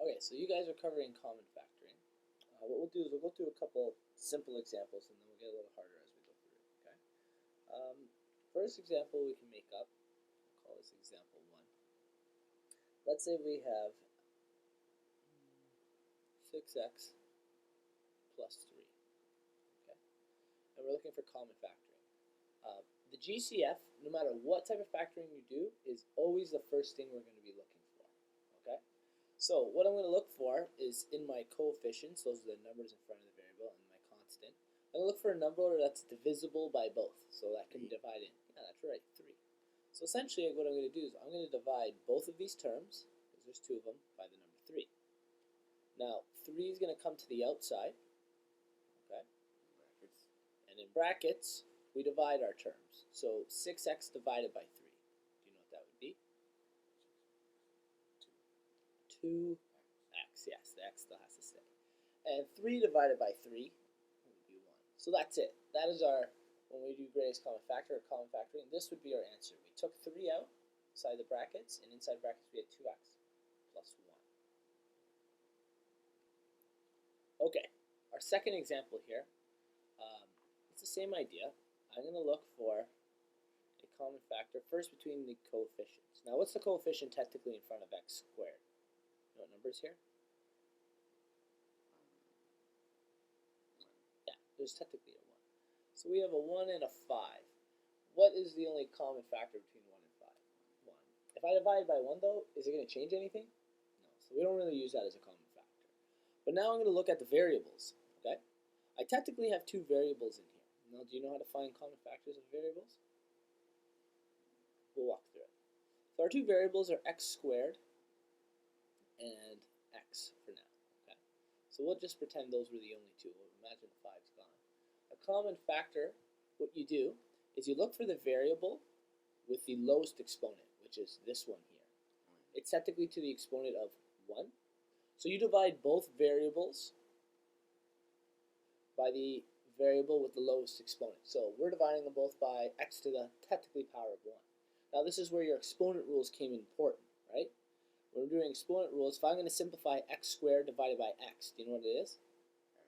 Okay, so you guys are covering common factoring. What we'll do is we'll go through a couple simple examples and then we'll get a little harder as we go through it, okay? First example we can make up, we'll call this example 1. Let's say we have 6x plus 3, okay? And we're looking for common factoring. The GCF, no matter what type of factoring you do, is always the first thing we're going to be looking for, okay? So what I'm going to look for is in my coefficients, those are the numbers in front of the variable, and my constant. I'm going to look for a number that's divisible by both, so that can divide in. Yeah, that's right, 3. So essentially what I'm going to do is I'm going to divide both of these terms, because there's 2 of them, by the number 3. Now, 3 is going to come to the outside, okay? And in brackets, we divide our terms. So 6x divided by 3. Do you know what that would be? 2x, yes, the x still has to stay. And 3 divided by 3 would be 1. So that's it. That is our, when we do greatest common factor or common factoring, this would be our answer. We took 3 out inside the brackets, and inside brackets we had 2x plus 1. Okay, our second example here, it's the same idea. I'm going to look for a common factor first between the coefficients. Now, what's the coefficient technically in front of x squared? You know what number is here? Yeah, there's technically a 1. So we have a 1 and a 5. What is the only common factor between 1 and 5? 1. If I divide by 1, though, is it going to change anything? No. So we don't really use that as a common factor. But now I'm going to look at the variables. Okay? I technically have 2 variables in here. Now, do you know how to find common factors of variables? We'll walk through it. So our 2 variables are x squared and x for now. Okay? So we'll just pretend those were the only 2. We'll imagine the 5's gone. A common factor, what you do is you look for the variable with the lowest exponent, which is this one here. It's technically to the exponent of 1. So you divide both variables by the variable with the lowest exponent. So we're dividing them both by x to the technically power of 1. Now this is where your exponent rules came important, right? When we're doing exponent rules, if I'm going to simplify x squared divided by x, do you know what it is? X.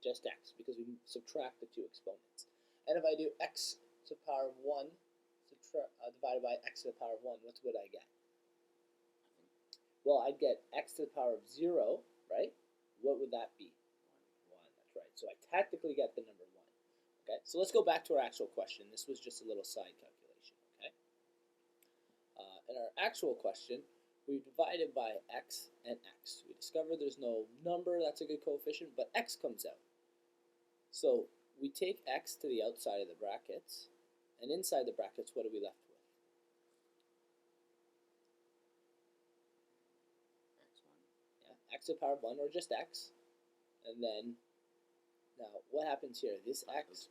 Just x, because we subtract the 2 exponents. And if I do x to the power of 1 divided by x to the power of 1, what would I get? Well, I'd get x to the power of 0, right? What would that be? 1, that's right. So I technically get the number 1. Okay, so let's go back to our actual question. This was just a little side calculation, okay? In our actual question, we divided by x and x. We discovered there's no number that's a good coefficient, but x comes out. So we take x to the outside of the brackets, and inside the brackets, what are we left with? x1. Yeah, x to the power of 1, or just x. And then, now, what happens here? This x,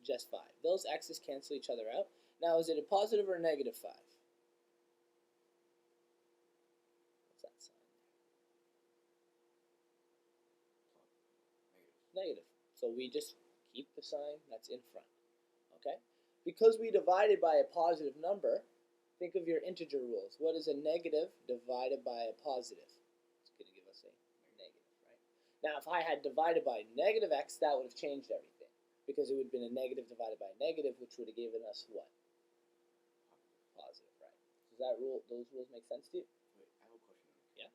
just 5. Those x's cancel each other out. Now, is it a positive or a negative 5? What's that sign there? Negative. So we just keep the sign that's in front. Okay? Because we divided by a positive number, think of your integer rules. What is a negative divided by a positive? It's going to give us a negative, right? Now, if I had divided by negative x, that would have changed everything. Because it would have been a negative divided by a negative, which would have given us what? Positive, right? Does that rule, those rules make sense to you? Wait, I have a question. Yeah.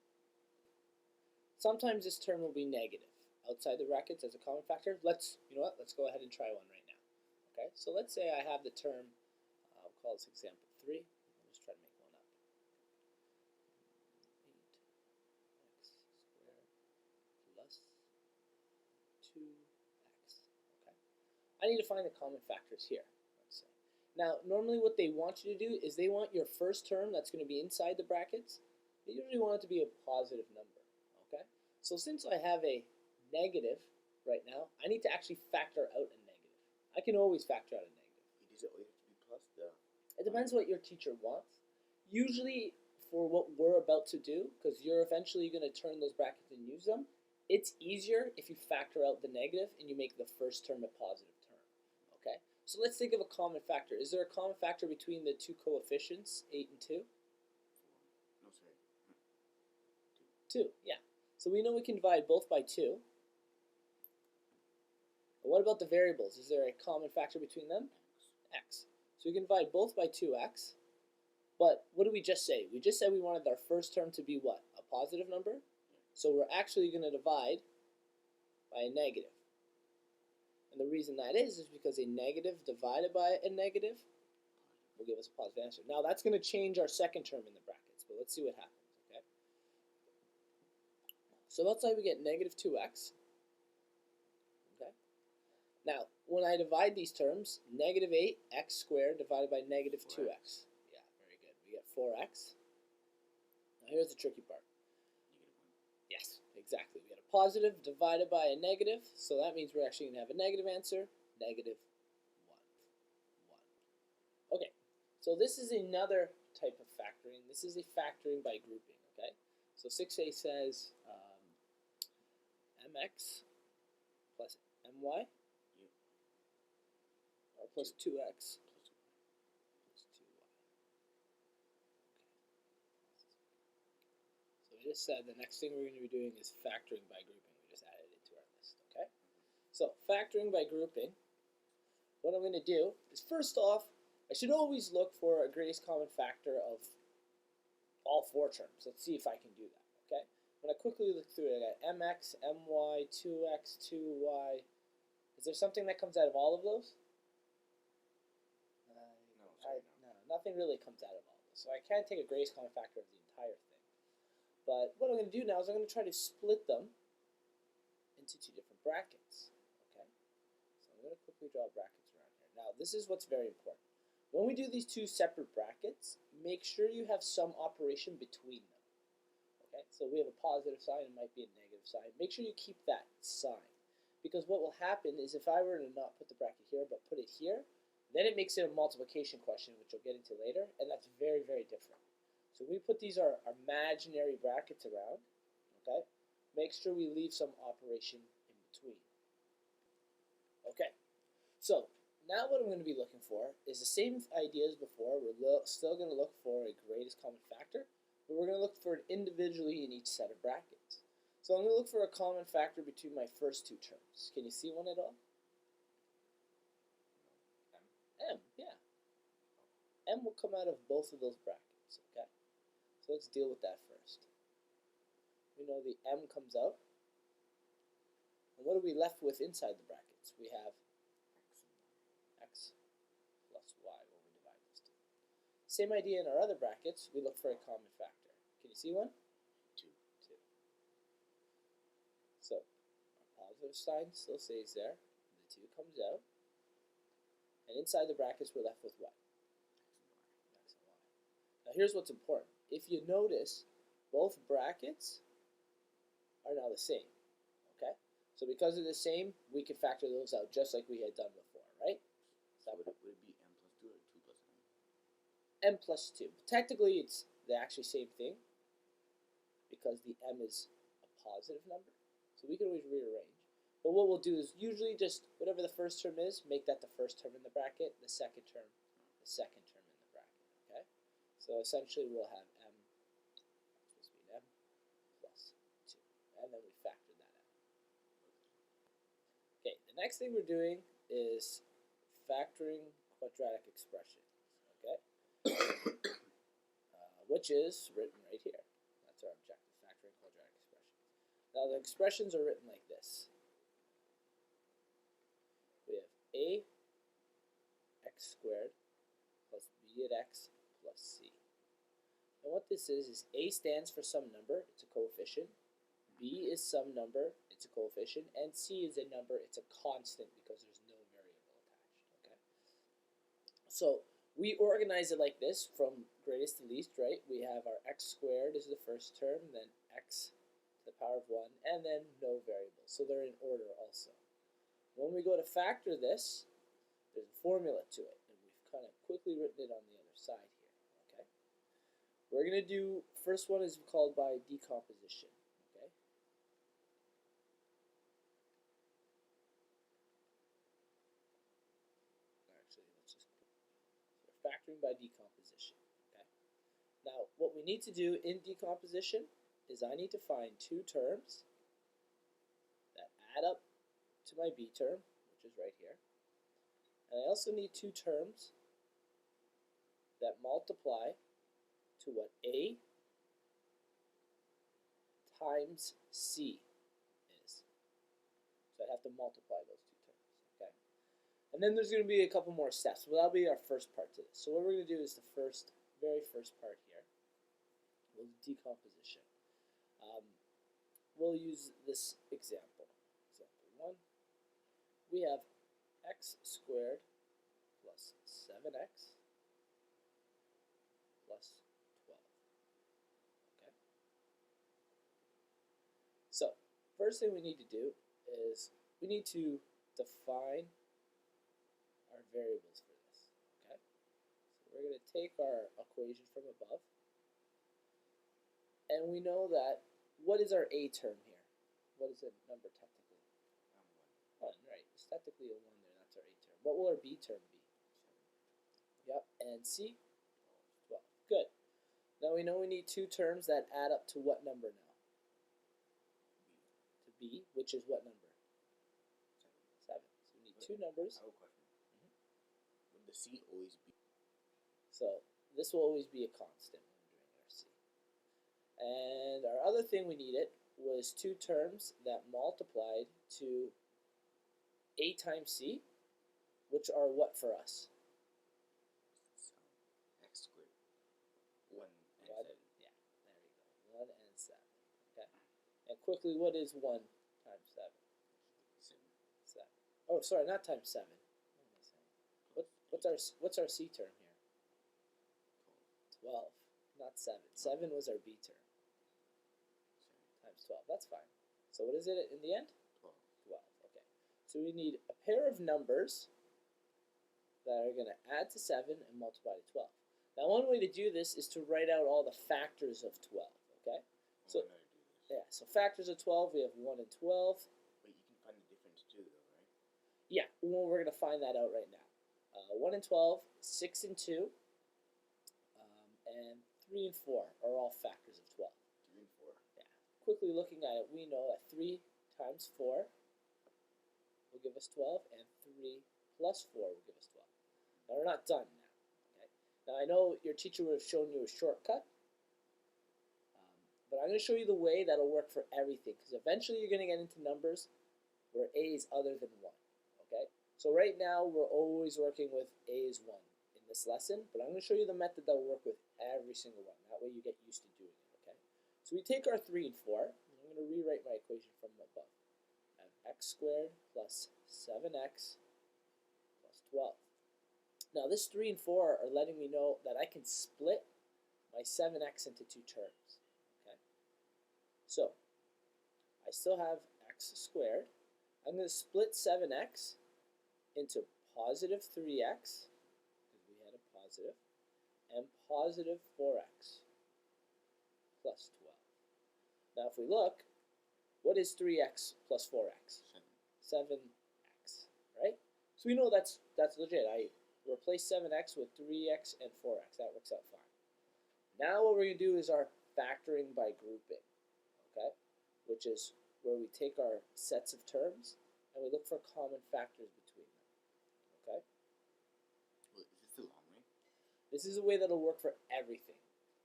Sometimes this term will be negative outside the brackets as a common factor. You know what? Let's go ahead and try one right now. Okay, so let's say I have the term, we'll call this example 3. I'll just try to make one up. 8x squared plus 2x. Okay. I need to find the common factors here, let's say. Now, normally what they want you to do is they want your first term that's going to be inside the brackets, they usually want it to be a positive number. Okay? So since I have a negative right now, I need to actually factor out a negative. I can always factor out a negative. Does it always have to be plus the? It depends what your teacher wants. Usually for what we're about to do, because you're eventually going to turn those brackets and use them, it's easier if you factor out the negative and you make the first term a positive term. Okay? So let's think of a common factor. Is there a common factor between the 2 coefficients, 8 and 2? No, sorry. 2, yeah. So we know we can divide both by 2. But what about the variables? Is there a common factor between them? X. So we can divide both by 2x. But what did we just say? We just said we wanted our first term to be what? A positive number? So we're actually going to divide by a negative. And the reason that is because a negative divided by a negative will give us a positive answer. Now that's going to change our second term in the brackets, but let's see what happens, okay? So let's say we get negative 2x, okay? Now, when I divide these terms, negative 8x squared divided by negative 2x. Yeah, very good. We get 4x. Now here's the tricky part. Yes, exactly. We get a positive divided by a negative, so that means we're actually going to have a negative answer, negative 1. Okay, so this is another type of factoring. This is a factoring by grouping, okay? So 6a says mx plus my or plus 2x plus 2y. So we just said the next thing we're going to be doing is factoring by grouping. We just added it to our list, okay? So factoring by grouping, what I'm going to do is first off, I should always look for a greatest common factor of all 4 terms. Let's see if I can do that, okay? When I quickly look through it, I got mx, my, 2x, 2y. Is there something that comes out of all of those? No, nothing really comes out of all of those. So I can't take a greatest common factor of the entire thing. But what I'm going to do now is I'm going to try to split them into 2 different brackets, okay? So I'm going to quickly draw brackets around here. Now, this is what's very important. When we do these 2 separate brackets, make sure you have some operation between them. Okay, so we have a positive sign, it might be a negative sign. Make sure you keep that sign. Because what will happen is if I were to not put the bracket here, but put it here, then it makes it a multiplication question, which we'll get into later, and that's very, very different. So we put these our imaginary brackets around, okay? Make sure we leave some operation in between. Okay, so now what I'm going to be looking for is the same idea as before. We're still going to look for a greatest common factor, but we're going to look for it individually in each set of brackets. So I'm going to look for a common factor between my first 2 terms. Can you see one at all? M, yeah. M will come out of both of those brackets, okay? So let's deal with that first. We know the M comes out. And what are we left with inside the brackets? We have x plus y when we divide these 2. Same idea in our other brackets. We look for a common factor. Can you see one? 2. So our positive sign still stays there. The 2 comes out. And inside the brackets, we're left with what? X and y. Now here's what's important. If you notice, both brackets are now the same. Okay? So because they're the same, we can factor those out just like we had done before, right? So would it be m plus 2 or 2 plus m m? plus 2. Technically, it's the actually same thing because the m is a positive number. So we can always rearrange. But what we'll do is usually just whatever the first term is, make that the first term in the bracket, the second term the second term in the bracket, okay? So essentially we'll have m, supposed to be an m, plus 2. And then we factor that out. Okay, the next thing we're doing is factoring quadratic expressions, okay? Which is written right here. That's our objective, factoring quadratic expressions. Now the expressions are written like this. We have a x squared plus b at x plus c. And what this is a stands for some number, it's a coefficient. B is some number, it's a coefficient. And c is a number, it's a constant because there's no variable attached. Okay. So we organize it like this from greatest to least, right? We have our x squared is the first term, then x to the power of 1, and then no variable. So they're in order also. When we go to factor this, there's a formula to it, and we've kind of quickly written it on the other side here, okay? We're going to do, first one is called by decomposition, okay? Actually, let's just, so we're factoring by decomposition, okay? Now, what we need to do in decomposition is I need to find two terms that add up to my b term, which is right here. And I also need two terms that multiply to what a times c is. So I have to multiply those two terms, okay? And then there's going to be a couple more steps, but that'll be our first part to this. So what we're going to do is the very first part here, we'll do decomposition. We'll use this example. Example 1, we have x squared plus 7x plus 12. Okay. So first thing we need to do is we need to define our variables for this. Okay. So we're going to take our equation from above, and we know that what is our a term here? What is the number technically? 1, right. It's technically a 1 there. That's our a term. What will our b term be? 7. Yep. And c? 12. Good. Now we know we need two terms that add up to what number now? To b, which is what number? 7. So we need two numbers. I have a question. Would the c always be? So this will always be a constant when we're doing our c. And our other thing we needed was two terms that multiplied to a times c, which are what for us? So, x squared. 1 and 1, 7. yeah, there you go. 1 and 7. Okay. And quickly, what is 1 times 7? 7. 7. Oh, sorry, not times 7. What am I saying? What's our c term here? 12. Not 7. 7 was our b term. Times 12. That's fine. So what is it in the end? 12. 12. Okay. So we need a pair of numbers that are going to add to 7 and multiply to 12. Now one way to do this is to write out all the factors of 12. Okay. So yeah. So factors of 12, we have 1 and 12. But you can find the difference too, though, right? Yeah. Well, we're going to find that out right now. 1 and 12, 6 and 2, and 3 and 4 are all factors of 12. 3 and 4. Yeah. Quickly looking at it, we know that 3 times 4 will give us 12, and 3 plus 4 will give us 12. Now we're not done now. Okay. Now I know your teacher would have shown you a shortcut, but I'm going to show you the way that'll work for everything, because eventually you're going to get into numbers where a is other than 1. Okay. So right now we're always working with a is 1 in this lesson, but I'm going to show you the method that will work with every single one. That way you get used to doing it. Okay. So we take our 3 and 4, and I'm going to rewrite my equation from above. I have x squared plus 7x plus 12. Now this 3 and 4 are letting me know that I can split my 7x into two terms. Okay. So I still have x squared. I'm going to split 7x into positive 3x, because we had a positive, and positive 4x plus 12. Now if we look, what is 3x plus 4x? 7x, right? So we know that's legit. I replace 7x with 3x and 4x. That works out fine. Now what we're going to do is our factoring by grouping, okay? Which is where we take our sets of terms and we look for common factors between them, okay? Well, is this the long way? This is a way that'll work for everything.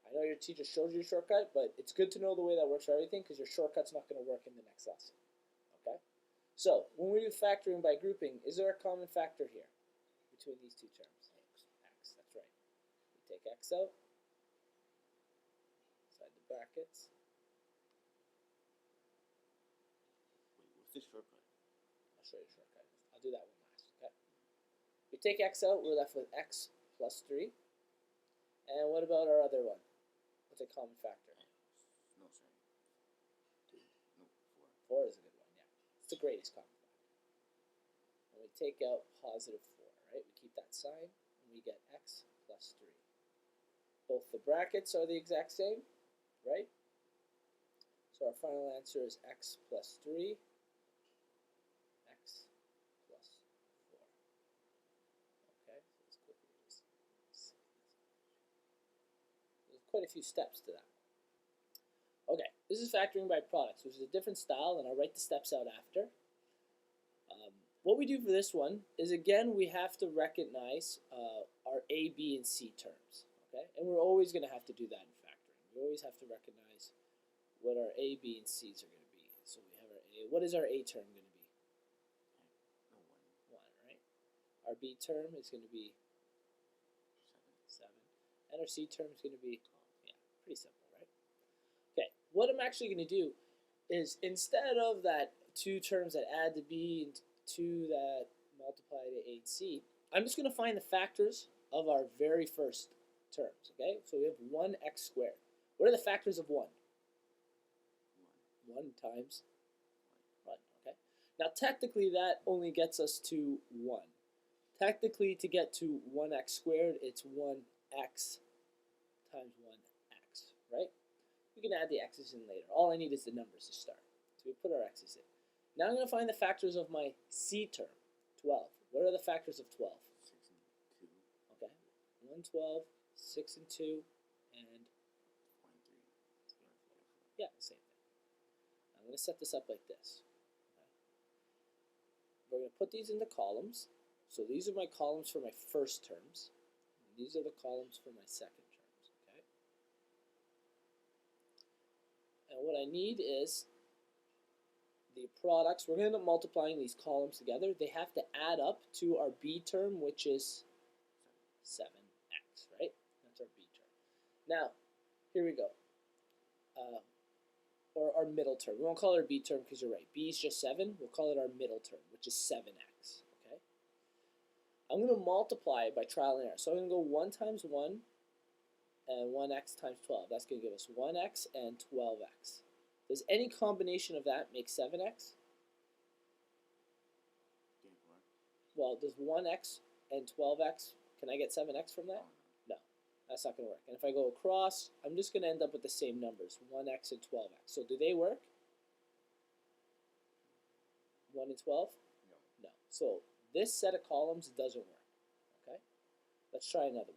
I know your teacher showed you a shortcut, but it's good to know the way that works for everything, because your shortcut's not going to work in the next lesson, okay? So when we do factoring by grouping, is there a common factor here between these two terms? X, that's right. We take x out, inside the brackets. Wait, what's the shortcut? I'll show you a shortcut. I'll do that one last, okay? We take x out, we're left with x plus 3. And what about our other one? What's a common factor? No, sorry. 2. No, 4. 4 is a good one, yeah. It's the greatest common factor. And we take out positive 4, right? We keep that sign, and we get x plus 3. Both the brackets are the exact same, right? So our final answer is x plus 3, x plus 4. Okay, so let's quickly just see this. There's quite a few steps to that. Okay, This is factoring by products, which is a different style, and I'll write the steps out after. What we do for this one is, again, we have to recognize our A, B, and C terms. Okay, and we're always going to have to do that in factoring. We always have to recognize what our A, B, and C's are going to be. So we have our A. What is our A term going to be? 1, right? Our B term is going to be 7. And our C term is going to be, yeah, pretty simple, right? Okay, what I'm actually going to do is, instead of that 2 terms that add to B and 2 that multiply to A and C, I'm just going to find the factors of our very first terms, okay? So we have 1x squared. What are the factors of 1? 1 times 1, okay? Now, technically, that only gets us to 1. Technically, to get to 1x squared, it's 1x times 1x, right? We can add the x's in later. All I need is the numbers to start. So we put our x's in. Now I'm going to find the factors of my C term, 12. What are the factors of 12? 6 and 2. Okay, 1, 12, 6 and 2, and 1, 3. yeah, same thing. I'm going to set this up like this. Okay. We're going to put these into columns. So these are my columns for my first terms. And these are the columns for my second terms. Okay. And what I need is the products. We're going to end up multiplying these columns together. They have to add up to our B term, which is 7x, right? That's our B term. Now, here we go. Or our middle term. We won't call it our B term because you're right. B is just 7. We'll call it our middle term, which is 7x, okay? I'm going to multiply it by trial and error. So I'm going to go 1 times 1 and 1x times 12. That's going to give us 1x and 12x. Does any combination of that make 7x? Well, does 1x and 12x, can I get 7x from that? No, that's not going to work. And if I go across, I'm just going to end up with the same numbers, 1x and 12x. So do they work? 1 and 12? No. So this set of columns doesn't work, okay? Let's try another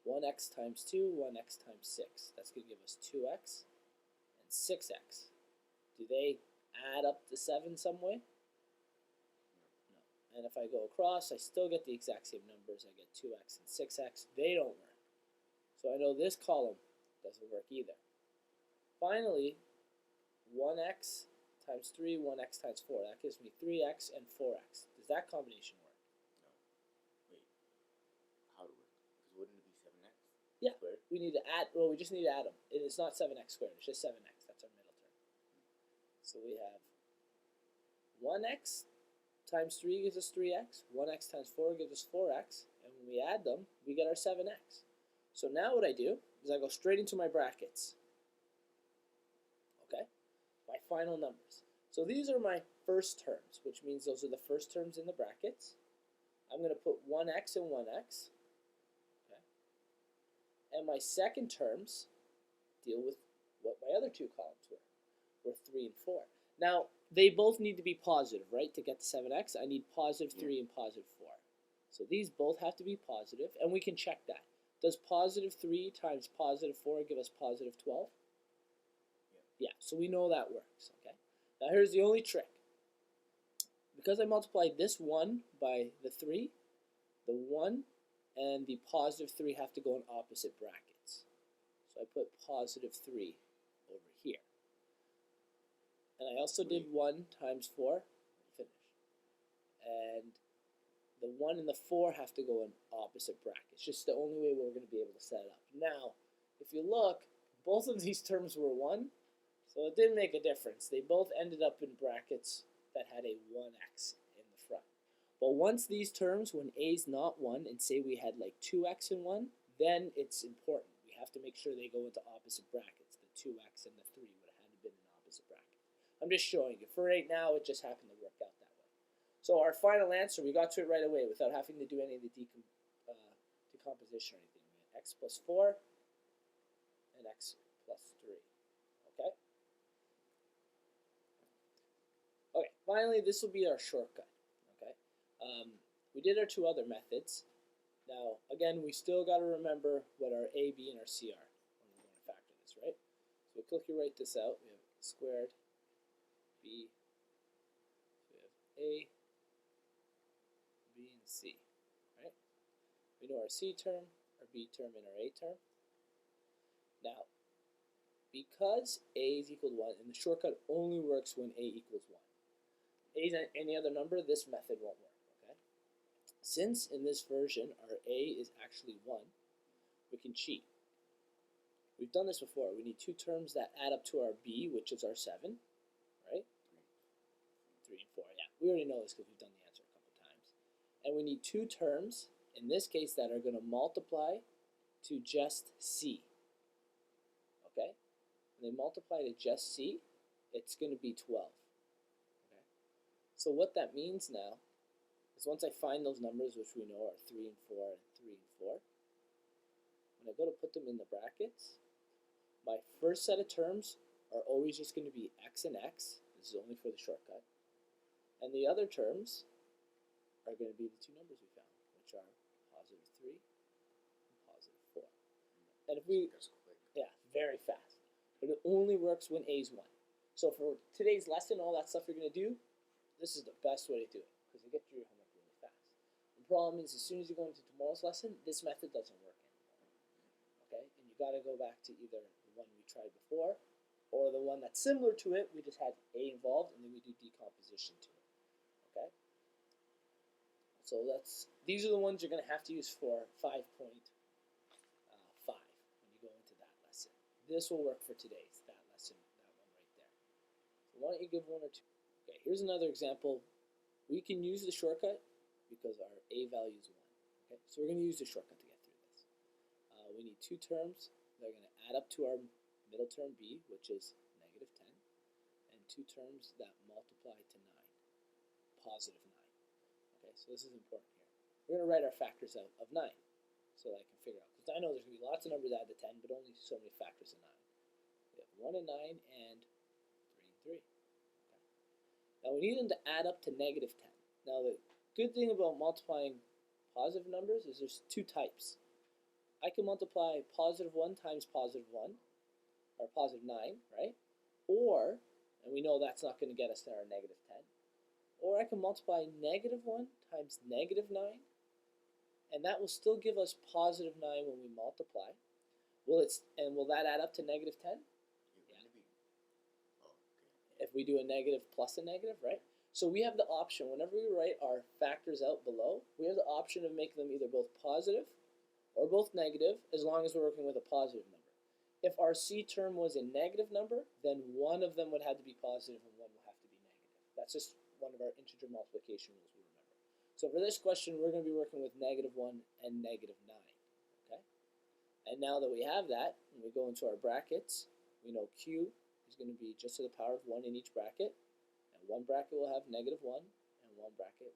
one. 1x times 2, 1x times 6. That's going to give us 2x. 6x. Do they add up to 7 some way? No. And if I go across, I still get the exact same numbers. I get 2x and 6x. They don't work. So I know this column doesn't work either. Finally, 1x times 3, 1x times 4. That gives me 3x and 4x. Does that combination work? No. Wait. How would it work? Because wouldn't it be 7x? Yeah. Squared? We need to add, well, we just need to add them. It's not 7x squared. It's just 7x. That's our middle term. So we have 1x times 3 gives us 3x. 1x times 4 gives us 4x. And when we add them, we get our 7x. So now what I do is I go straight into my brackets. Okay? My final numbers. So these are my first terms, which means those are the first terms in the brackets. I'm going to put 1x and 1x. Okay? And my second terms deal with what my other two columns were 3 and 4. Now, they both need to be positive, right? To get to 7x, I need positive 3 and positive 4. So these both have to be positive, and we can check that. Does positive 3 times positive 4 give us positive 12? Yeah, so we know that works, okay? Now here's the only trick. Because I multiplied this 1 by the 3, the 1 and the positive 3 have to go in opposite brackets. So I put positive 3 over here. And I also did 1 times 4, finish. And the 1 and the 4 have to go in opposite brackets. Just the only way we're going to be able to set it up. Now, if you look, both of these terms were 1, so it didn't make a difference. They both ended up in brackets that had a 1x in the front. But once these terms, when a is not 1, and say we had like 2x in 1, then it's important. We have to make sure they go into opposite brackets. The 2x and the 3 would have had to been in opposite brackets. I'm just showing you. For right now, it just happened to work out that way. So our final answer, we got to it right away without having to do any of the decomposition or anything. We had x plus 4 and x plus 3. Okay? Okay, finally, this will be our shortcut. Okay? We did our two other methods. Now, again, we still got to remember what our A, B, and our C are when we're going to factor this, right? So we quickly write this out. We have squared b, so we have a, b, and c, right? We know our c term, our b term, and our a term. Now, because a is equal to 1, and the shortcut only works when a equals 1. A is any other number, this method won't work, okay? Since in this version our a is actually 1, we can cheat. We've done this before. We need two terms that add up to our b, which is our 7, right? 3 and 4, yeah. We already know this because we've done the answer a couple times. And we need two terms, in this case, that are going to multiply to just c, okay? When they multiply to just c, it's going to be 12. Okay? So what that means now is once I find those numbers, which we know are 3 and 4 and 3 and 4, when I go to put them in the brackets, my first set of terms are always just going to be x and x. This is only for the shortcut. And the other terms are going to be the two numbers we found, which are positive 3 and positive 4. And if we, yeah, very fast. But it only works when a is 1. So for today's lesson, all that stuff you're going to do, this is the best way to do it, because you get through your homework really fast. The problem is, as soon as you go into tomorrow's lesson, this method doesn't work anymore. Okay? And you got to go back to either the one we tried before, or the one that's similar to it, we just had a involved, and then we do decomposition to it. Okay? So these are the ones you're going to have to use for 5.5 when you go into that lesson. This will work for today's, that lesson, that one right there. So why don't you give one or two? Okay, here's another example. We can use the shortcut because our a value is 1. Okay, so we're going to use the shortcut to get through this. We need two terms that are going to add up to our middle term b, which is negative 10, and two terms that multiply to 9, positive 9. Okay, so this is important here. We're going to write our factors out of 9 so that I can figure out, because I know there's going to be lots of numbers add to 10, but only so many factors of 9. We have 1 and 9 and 3 and 3. Okay. Now we need them to add up to negative 10. Now the good thing about multiplying positive numbers is there's two types. I can multiply positive 1 times positive 1, or positive 9, right? Or, and we know that's not going to get us to our negative 10, or I can multiply negative 1 times negative 9, and that will still give us positive 9 when we multiply. Will that add up to negative 10? Yeah. If we do a negative plus a negative, right? So we have the option, whenever we write our factors out below, we have the option of making them either both positive or both negative, as long as we're working with a positive number. If our c term was a negative number, then one of them would have to be positive and one will have to be negative. That's just one of our integer multiplication rules we remember. So for this question, we're going to be working with negative 1 and negative 9. Okay? And now that we have that, when we go into our brackets, we know q is going to be just to the power of 1 in each bracket. And one bracket will have negative 1, and one bracket will